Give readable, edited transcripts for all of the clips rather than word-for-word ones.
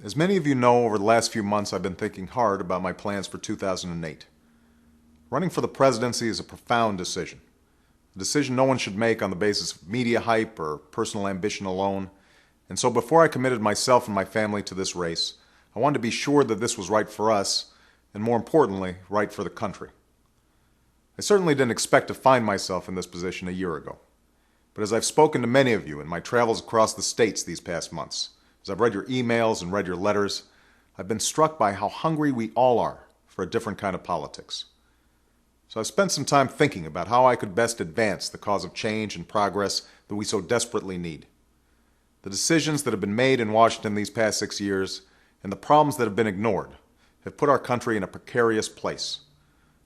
As many of you know, over the last few months I've been thinking hard about my plans for 2008. Running for the presidency is a profound decision. A decision no one should make on the basis of media hype or personal ambition alone. And so before I committed myself and my family to this race, I wanted to be sure that this was right for us, and more importantly, right for the country. I certainly didn't expect to find myself in this position a year ago. But as I've spoken to many of you in my travels across the states these past months, as I've read your emails and read your letters, I've been struck by how hungry we all are for a different kind of politics. So I've spent some time thinking about how I could best advance the cause of change and progress that we so desperately need. The decisions that have been made in Washington these past 6 years and the problems that have been ignored have put our country in a precarious place.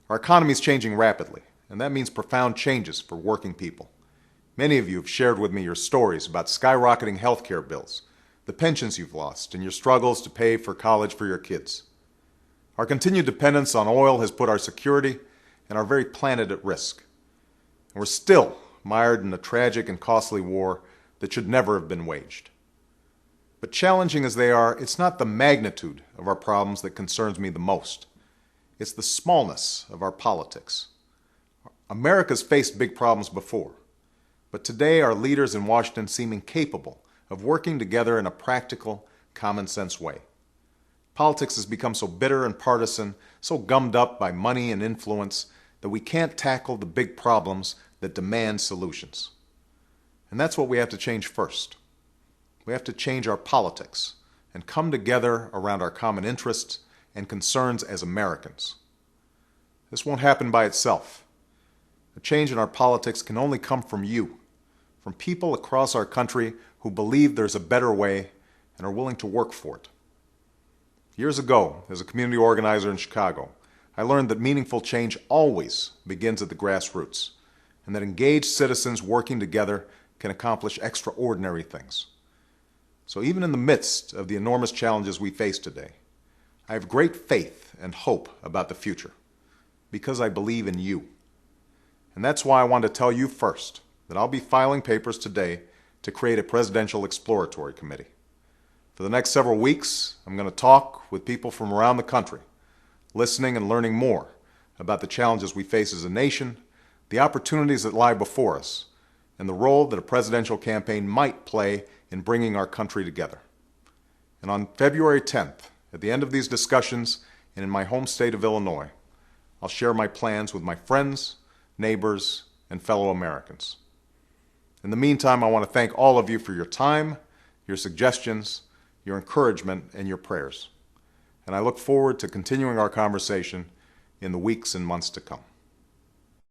Our economy is changing rapidly, and that means profound changes for working people. Many of you have shared with me your stories about skyrocketing health care bills, the pensions you've lost, and your struggles to pay for college for your kids. Our continued dependence on oil has put our security and our very planet at risk. And we're still mired in a tragic and costly war that should never have been waged. But challenging as they are, it's not the magnitude of our problems that concerns me the most. It's the smallness of our politics. America's faced big problems before, but today our leaders in Washington seem incapable of working together in a practical, common-sense way. Politics has become so bitter and partisan, so gummed up by money and influence, that we can't tackle the big problems that demand solutions. And that's what we have to change first. We have to change our politics and come together around our common interests and concerns as Americans. This won't happen by itself. A change in our politics can only come from you, from people across our country who believe there's a better way and are willing to work for it. Years ago, as a community organizer in Chicago, I learned that meaningful change always begins at the grassroots, and that engaged citizens working together can accomplish extraordinary things. So even in the midst of the enormous challenges we face today, I have great faith and hope about the future, because I believe in you. And that's why I want to tell you first that I'll be filing papers today to create a presidential exploratory committee. For the next several weeks, I'm going to talk with people from around the country, listening and learning more about the challenges we face as a nation, the opportunities that lie before us, and the role that a presidential campaign might play in bringing our country together. And on February 10th, at the end of these discussions and in my home state of Illinois, I'll share my plans with my friends, neighbors, and fellow Americans. In the meantime, I want to thank all of you for your time, your suggestions, your encouragement, and your prayers. And I look forward to continuing our conversation in the weeks and months to come.